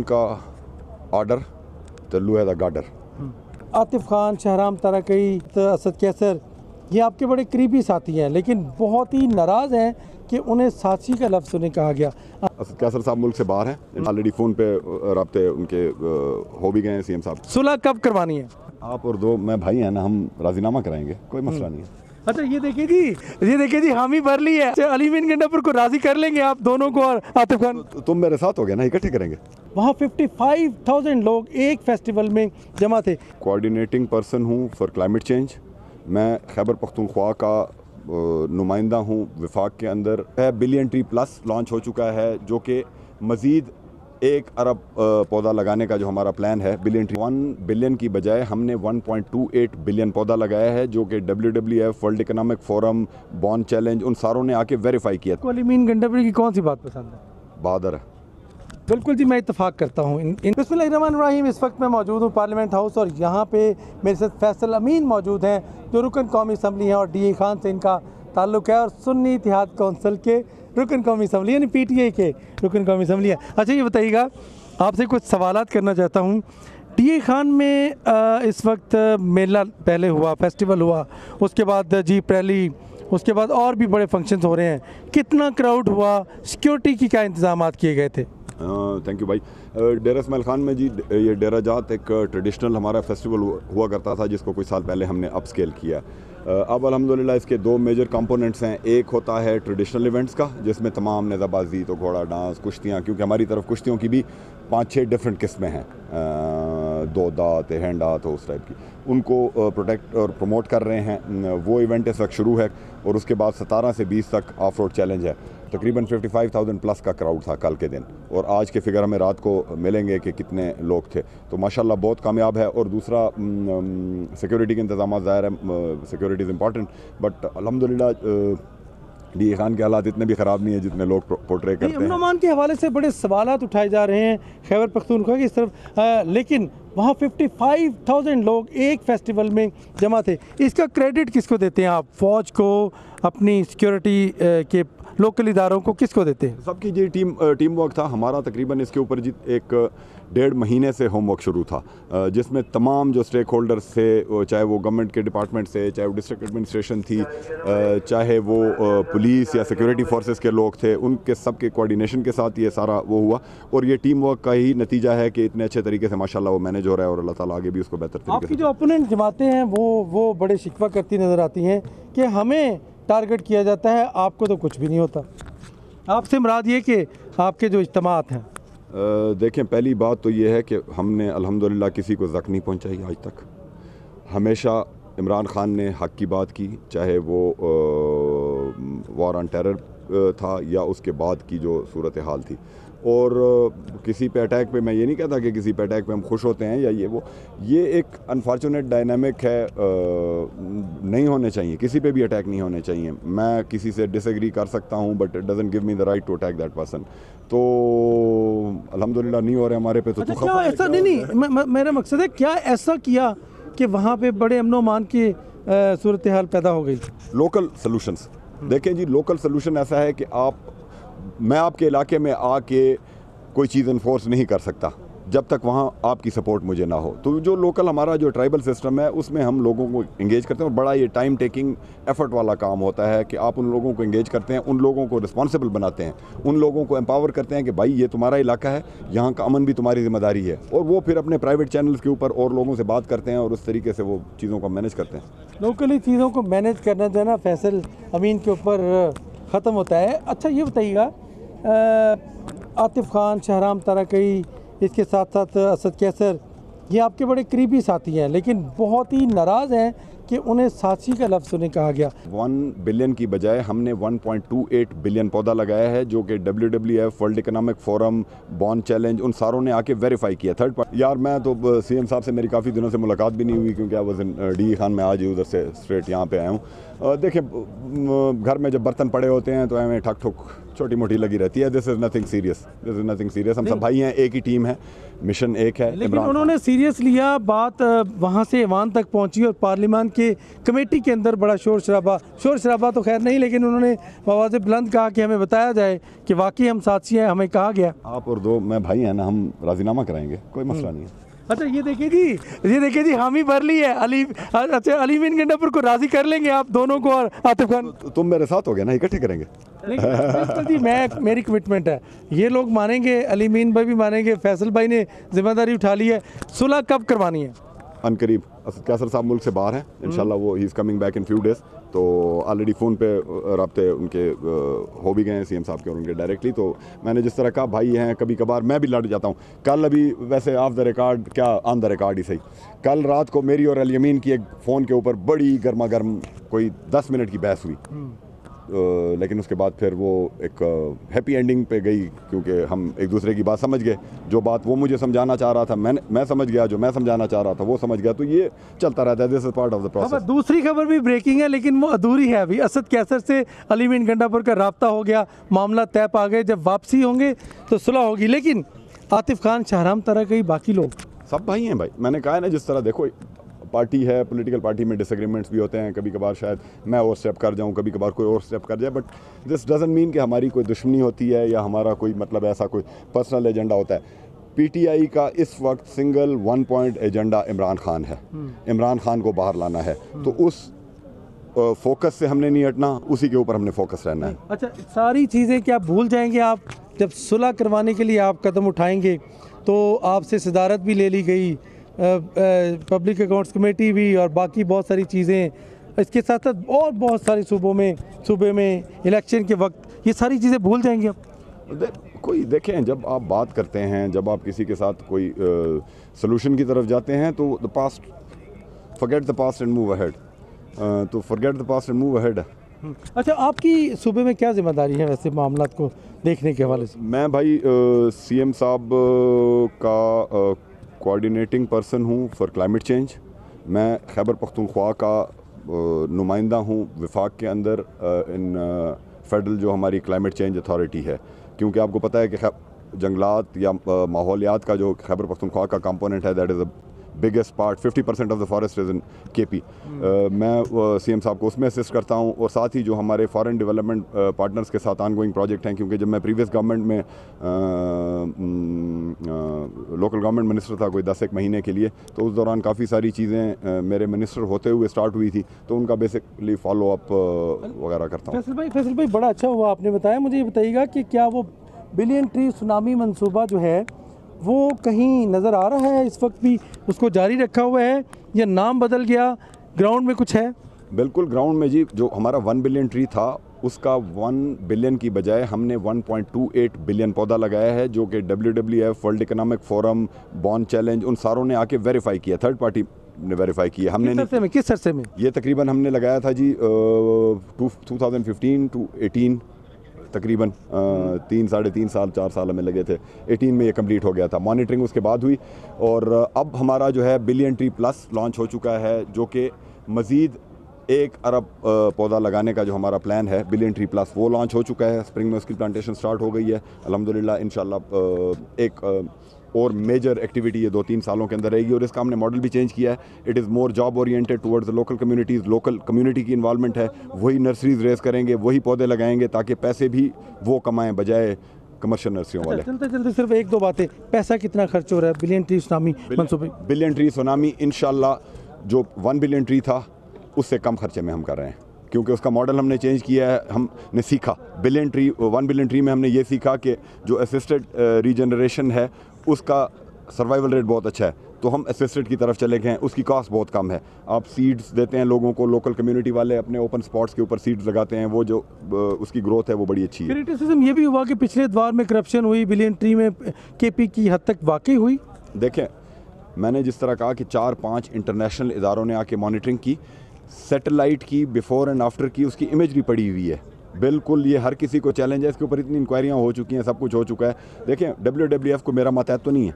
का ऑर्डर तल्लू है the girder. Atif Khan, Shahram तारकई, Asad Qaiser, ये आपके बड़े करीबी साथी हैं, लेकिन बहुत ही नाराज़ हैं कि उन्हें साथी का लफ्ज़ उन्हें कहा गया। असद कैसर साहब मुल्क से बाहर हैं, ऑलरेडी फ़ोन पे राब्ते उनके हो भी गए हैं सीएम साहब। सुलह कब करवानी है? आप और दो मैं भाई हैं ना, हम राजीनामा कराएंगे, कोई मसला नहीं है। अच्छा ये देखिए जी हामी भर ली है। अली मीन गंडापुर को राजी कर लेंगे आप दोनों को और आतिफ खान? तुम मेरे साथ हो गए ना, इकट्ठे करेंगे। वहाँ 55,000 लोग एक फेस्टिवल में जमा थे। कोऑर्डिनेटिंग पर्सन हूँ फॉर क्लाइमेट चेंज। मैं खैबर पख्तूनख्वा का नुमाइंदा हूँ विफाक के अंदर। बिलियन ट्री प्लस लॉन्च हो चुका है, जो कि मज़ीद 1 अरब पौधा लगाने का जो हमारा प्लान है, बिलियन ट्री 1 बिलियन की बजाय हमने 1.28 बिलियन पौधा लगाया है, जो कि WWF, World Economic Forum, Bonn Challenge, उन सारों ने आके वेरीफाई किया। अली मीन गंडापुर की कौन सी बात पसंद है? बहादुर है। बिल्कुल जी, मैं इत्तफाक करता हूँ। बिस्मिल्लाहिर्रहमानिर्रहीम। इस वक्त मैं मौजूद हूँ पार्लियामेंट हाउस और यहाँ पे मेरे साथ फैसल अमीन मौजूद हैं, जो रुकन कौमी असम्बली हैं और DA खान से इनका ताल्लुक़ है और सुन्नी इत्तेहाद कौंसिल के रुकन कौमी असम्बली यानी PTI के रुकन कौमी असम्बली है। अच्छा ये बताइएगा, आपसे कुछ सवालात करना चाहता हूँ। DA खान में इस वक्त मेला पहले हुआ, फेस्टिवल हुआ, उसके बाद जीप रैली, उसके बाद और भी बड़े फंक्शंस हो रहे हैं। कितना क्राउड हुआ? सिक्योरिटी की क्या इंतजाम किए गए थे? थैंक यू भाई। डेरा इस्माइल खान में जी, ये डेरा जात एक ट्रेडिशनल हमारा फेस्टिवल हुआ करता था, जिसको कुछ साल पहले हमने अपस्केल किया। अब अल्हम्दुलिल्लाह इसके 2 मेजर कंपोनेंट्स हैं। एक होता है ट्रेडिशनल इवेंट्स का, जिसमें तमाम नेज़ाबाजी, तो घोड़ा डांस, कुश्तियाँ, क्योंकि हमारी तरफ कुश्तियों की भी 5-6 डिफरेंट किस्में हैं, 2 दात, हैंडा, तो उस टाइप की, उनको प्रोटेक्ट और प्रमोट कर रहे हैं। वो इवेंट इस वक्त शुरू है और उसके बाद 17 से 20 तक ऑफ रोड चैलेंज है। तकरीबन 55,000 प्लस का क्राउड था कल के दिन, और आज के फिगर हमें रात को मिलेंगे कि कितने लोग थे। तो माशाल्लाह बहुत कामयाब है। और दूसरा सिक्योरिटी के इंतजाम, ज़ाहिर है सिक्योरिटी इज़ इम्पॉर्टेंट, बट अल्हम्दुलिल्लाह DA खान के हालात इतने भी ख़राब नहीं है जितने लोग पोर्ट्रे करते हैं। अमन के हवाले से बड़े सवालात उठाए जा रहे हैं खैबर पख्तूनख्वा की इस तरफ, लेकिन वहाँ 55,000 लोग एक फेस्टिवल में जमा थे। इसका क्रेडिट किसको देते हैं आप? फ़ौज को, अपनी सिक्योरिटी के लोकल इदारों को, किसको देते हैं? सबकी जी टीम वर्क था हमारा। तकरीबन इसके ऊपर जी 1-1.5 महीने से होमवर्क शुरू था, जिसमें तमाम जो स्टेक होल्डर्स थे, चाहे वो गवर्नमेंट के डिपार्टमेंट से, चाहे वो डिस्ट्रिक्ट एडमिनिस्ट्रेशन थी, चाहे वो पुलिस या सिक्योरिटी फोर्सेस के लोग थे, उनके सब के कोऑर्डिनेशन के साथ ये सारा वो हुआ। और ये टीम वर्क का ही नतीजा है कि इतने अच्छे तरीके से माशाल्लाह वो मैनेज हो रहा है, और अल्लाह ताला आगे भी उसको बेहतर तरीके से। आपकी जो ओपोनेंट जमातें हैं वो बड़े शिकवा करती नज़र आती हैं कि हमें टारगेट किया जाता है, आपको तो कुछ भी नहीं होता। आपसे मुराद ये कि आपके जो इज्तिमात हैं। देखें, पहली बात तो ये है कि हमने अल्हम्दुलिल्लाह किसी को ज़ख्म नहीं पहुंचाई आज तक। हमेशा इमरान खान ने हक़ की बात की, चाहे वो वॉर ऑन टेरर था या उसके बाद की जो सूरत हाल थी। और किसी पे अटैक पे मैं ये नहीं कहता कि किसी पे अटैक पे हम खुश होते हैं या ये एक अनफॉर्चुनेट डायनामिक है। नहीं होने चाहिए, किसी पे भी अटैक नहीं होने चाहिए। मैं किसी से डिसएग्री कर सकता हूँ, but it doesn't give me the right to attack that person. तो अल्हम्दुलिल्लाह नहीं हो रहे हमारे पे। तो अच्छा, क्या ऐसा नहीं, मेरा मकसद है क्या ऐसा किया कि वहाँ पे बड़े अमनो मान की सूरत हाल पैदा हो गई? लोकल सोल्यूशंस देखें जी, लोकल सोल्यूशन ऐसा है कि मैं आपके इलाके में आके कोई चीज़ इन्फोर्स नहीं कर सकता जब तक वहाँ आपकी सपोर्ट मुझे ना हो। तो जो लोकल हमारा जो ट्राइबल सिस्टम है, उसमें हम लोगों को इंगेज करते हैं, और बड़ा ये टाइम टेकिंग एफर्ट वाला काम होता है कि आप उन लोगों को इंगेज करते हैं, उन लोगों को रिस्पॉन्सिबल बनाते हैं, उन लोगों को एम्पावर करते हैं कि भाई ये तुम्हारा इलाका है, यहाँ का अमन भी तुम्हारी जिम्मेदारी है। और वो फिर अपने प्राइवेट चैनल्स के ऊपर और लोगों से बात करते हैं और उस तरीके से वो चीज़ों को मैनेज करते हैं। लोकली चीज़ों को मैनेज करना जो है ना, फैसल अमीन के ऊपर ख़त्म होता है। अच्छा ये बताइएगा, आतिफ खान, शहराम तारकई, इसके साथ साथ असद कैसर, ये आपके बड़े करीबी साथी हैं, लेकिन बहुत ही नाराज़ हैं कि उन्हें साथी का लफ्ज़ उन्हें कहा गया। 1 बिलियन की बजाय हमने 1.28 बिलियन पौधा लगाया है, जो कि WWF, World Economic Forum, Bonn Challenge, उन सारों ने आके वेरीफाई किया। थर्ड पार्टी यार, मैं तो CM साहब से मेरी काफ़ी दिनों से मुलाकात भी नहीं हुई, क्योंकि I was in DA Khan में, आज ही उधर से स्ट्रेट यहाँ पे आया हूँ। देखिए, घर में जब बर्तन पड़े होते हैं तो हमें ठक ठुक छोटी मोटी लगी रहती है। दिस इज़ नथिंग सीरियस, हम सब भाई हैं, एक ही टीम है। मिशन एक है। लेकिन उन्होंने सीरियस लिया बात, वहाँ से ईवान तक पहुँची और पार्लियामान के कमेटी के अंदर बड़ा शोर शराबा तो खैर नहीं, लेकिन उन्होंने आवाज़ बुलंद कहा कि हमें बताया जाए कि वाकई हम साथी हैं। हमें कहा गया आप और दो मैं भाई हैं ना, हम राजीनामा कराएंगे, कोई मसला नहीं है। अच्छा ये देखिए जी हामी भर ली है अली मीन गंडापुर को राजी कर लेंगे आप दोनों को और आतिफ खान? तुम मेरे साथ हो गया ना, इकट्ठे करेंगे। बिल्कुल जी, मेरी कमिटमेंट है, ये लोग मानेंगे, अली मीन भाई भी मानेंगे, फैसल भाई ने जिम्मेदारी उठा ली है। सुलह कब करवानी है? अनकरीब। असद कैसर साहब मुल्क से बाहर हैं, इंशाल्लाह वो he is coming back in few days. तो ऑलरेडी फ़ोन पे रब्ते उनके हो भी गए हैं सीएम साहब के और उनके डायरेक्टली। तो मैंने जिस तरह कहा भाई हैं, कभी कभार मैं भी लड़ जाता हूँ। कल अभी वैसे ऑफ द रिकॉर्ड, क्या ऑन द रिकॉर्ड ही सही, कल रात को मेरी और अली अमीन की एक फ़ोन के ऊपर बड़ी गर्मा गर्म कोई 10 मिनट की बहस हुई। लेकिन उसके बाद फिर वो एक हैप्पी एंडिंग पे गई, क्योंकि हम एक दूसरे की बात समझ गए। जो बात वो मुझे समझाना चाह रहा था मैं समझ गया, जो मैं समझाना चाह रहा था वो समझ गया। तो ये चलता रहता है, this is part of the process. दूसरी खबर भी ब्रेकिंग है, लेकिन वो अधूरी है अभी। असद कैसर से अली मीन गंडापुर का राब्ता हो गया, मामला तय पा गए, जब वापसी होंगे तो सुलह होगी। लेकिन आतिफ खान, शाहराम तरह बाकी लोग सब भाई हैं भाई। मैंने कहा है ना, जिस तरह देखो पार्टी है, पॉलिटिकल पार्टी में डिसएग्रीमेंट्स भी होते हैं, कभी कभार शायद मैं और स्टेप कर जाऊं, कभी कभार कोई और स्टेप कर जाए, बट दिस डजंट मीन कि हमारी कोई दुश्मनी होती है या हमारा कोई मतलब ऐसा कोई पर्सनल एजेंडा होता है। पीटीआई का इस वक्त single 1 point agenda Imran Khan है। इमरान खान को बाहर लाना है, तो उस फोकस से हमने नहीं हटना, उसी के ऊपर हमने फोकस रहना है। अच्छा, सारी चीज़ें क्या भूल जाएंगे आप? जब सुलह करवाने के लिए आप कदम उठाएंगे तो आपसे सदारत भी ले ली गई, पब्लिक अकाउंट्स कमेटी भी, और बाकी बहुत सारी चीज़ें, इसके साथ साथ और बहुत सारे सूबे में इलेक्शन के वक्त ये सारी चीज़ें भूल जाएंगे आप? कोई देखें, जब आप बात करते हैं, जब आप किसी के साथ कोई सोल्यूशन की तरफ जाते हैं, तो the past, forget the past and move ahead. तो forget the past and move ahead. अच्छा, आपकी सूबे में क्या जिम्मेदारी है वैसे मामला को देखने के हवाले से? मैं भाई सीएम साहब का कोऑर्डिनेटिंग पर्सन हूँ फॉर क्लाइमेट चेंज। मैं खैबर पख्तूनख्वा का नुमाइंदा हूँ विफाक के अंदर इन फेडरल जो हमारी क्लाइमेट चेंज अथॉरिटी है, क्योंकि आपको पता है कि जंगलात या माहौलियात का जो खैबर पख्तूनख्वा का कंपोनेंट है, that is the biggest part. 50% of the forest is in KP. मैं सीएम साहब को उसमें असिस्ट करता हूँ, और साथ ही जो हमारे फॉरेन डेवलपमेंट पार्टनर्स के साथ ऑनगोइंग प्रोजेक्ट हैं, क्योंकि जब मैं प्रीवियस गवर्नमेंट में लोकल गवर्नमेंट मिनिस्टर था कोई 10 एक महीने के लिए, तो उस दौरान काफ़ी सारी चीज़ें मेरे मिनिस्टर होते हुए स्टार्ट हुई थी, तो उनका बेसिकली फॉलो अप वगैरह करता हूँ। फैसल भाई बड़ा अच्छा हुआ आपने बताया। मुझे ये बताइएगा कि क्या वो बिलियन ट्री सुनामी मंसूबा जो है वो कहीं नज़र आ रहा है इस वक्त भी, उसको जारी रखा हुआ है या नाम बदल गया, ग्राउंड में कुछ है? बिल्कुल ग्राउंड में जी, जो हमारा 1 बिलियन ट्री था उसका 1 बिलियन की बजाय हमने 1.28 बिलियन पौधा लगाया है, जो कि WWF, World Economic Forum, Bonn Challenge, उन सारों ने आके वेरीफाई किया, थर्ड पार्टी ने वेरीफाई किया। हमने किस अरसे में? ये तकरीबन हमने लगाया था जी 2015 to 18, तकरीबन 3 साढ़े 3 साल 4 साल हमें लगे थे। 18 में ये कंप्लीट हो गया था। मॉनिटरिंग उसके बाद हुई, और अब हमारा जो है बिलियन ट्री प्लस लॉन्च हो चुका है, जो कि मज़ीद 1 अरब पौधा लगाने का जो हमारा प्लान है, बिलियन ट्री प्लस, वो लॉन्च हो चुका है। स्प्रिंग में उसकी प्लांटेशन स्टार्ट हो गई है अल्हम्दुलिल्लाह। इंशाल्लाह एक और मेजर एक्टिविटी ये 2-3 सालों के अंदर रहेगी, और इसका हमने मॉडल भी चेंज किया है। It is more job oriented towards the local communities. Local community की इन्वॉल्वमेंट है, वही नर्सरीज रेस करेंगे, वही पौधे लगाएंगे, ताकि पैसे भी वो कमाएं बजाय कमर्शियल नर्सरियों वाले। चलते सिर्फ 1-2 बातें, पैसा कितना खर्च हो रहा है बिलियन ट्री सुनामी मंसूबे? बिलियन ट्री सुनामी इंशाल्लाह जो 1 बिलियन ट्री था उससे कम खर्चे में हम कर रहे हैं, क्योंकि उसका मॉडल हमने चेंज किया है। हमने सीखा 1 बिलियन ट्री में हमने ये सीखा कि जो असिस्टेड रीजनरेशन है उसका सर्वाइवल रेट बहुत अच्छा है, तो हम असिस्टेड की तरफ चले गए हैं। उसकी कॉस्ट बहुत कम है। आप सीड्स देते हैं लोगों को, लोकल कम्युनिटी वाले अपने ओपन स्पॉट्स के ऊपर सीड्स लगाते हैं, वो जो उसकी ग्रोथ है वो बड़ी अच्छी है। क्रिटिसिज्म ये भी हुआ कि पिछले दौर में करप्शन हुई, बिलियन ट्री में केपी की हद तक वाकई हुई? देखें, मैंने जिस तरह कहा कि 4-5 इंटरनेशनल इदारों ने आके मॉनिटरिंग की, सैटेलाइट की, बिफोर एंड आफ्टर की उसकी इमेजरी पड़ी हुई है। बिल्कुल ये हर किसी को चैलेंज है, इसके ऊपर इतनी इंक्वायरियाँ हो चुकी हैं, सब कुछ हो चुका है। देखें, WWF को मेरा मतहत तो नहीं है,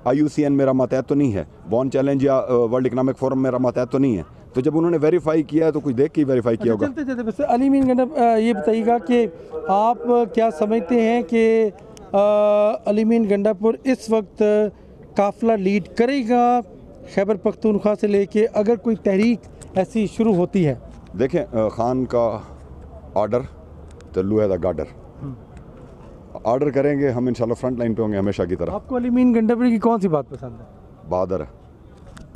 IUCN मेरा मतहत तो नहीं है, बॉन चैलेंज या वर्ल्ड इकोनॉमिक फोरम मेरा मतहत तो नहीं है। तो जब उन्होंने वेरीफाई किया है तो कुछ देख के ही वेरीफाई किया होगा। चलते वैसे अली मीन गंडा, ये बताइएगा कि आप क्या समझते हैं कि अली मीन गंडापुर इस वक्त काफ़िला लीड करेगा खैबर पख्तूनख्वा से लेके, अगर कोई तहरीक ऐसी शुरू होती है? देखें, खान का ऑर्डर तल्लू है द गार्डर, ऑर्डर करेंगे हम इंशाल्लाह फ्रंट लाइन पे होंगे हमेशा की तरह। आपको अली मीन गंडापुरी की कौन सी बात पसंद है? बहादुर है।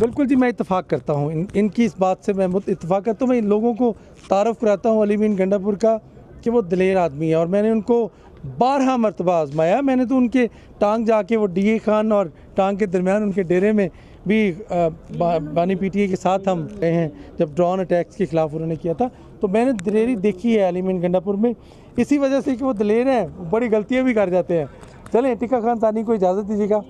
बिल्कुल जी, मैं इत्तेफाक करता हूँ इनकी इस बात से, मैं इत्तेफाक करता हूँ। मैं इन लोगों को तारफ़ कराता हूँ अली मीन गंडापुर का कि वो दिलेर आदमी है, और मैंने उनको 12 मरतबा आजमाया। मैंने तो उनके टांग जाके वो DA खान और टांग के दरमियान उनके डेरे में भी बानी PTA के साथ हम गए हैं जब ड्रोन अटैक्स के ख़िलाफ़ उन्होंने किया था। तो मैंने दिलेरी देखी है अली मीन गंडापुर में, इसी वजह से कि वो दिलेर हैं, बड़ी गलतियाँ भी कर जाते हैं। चलें, टिक्का खान सानी को इजाज़त दीजिएगा।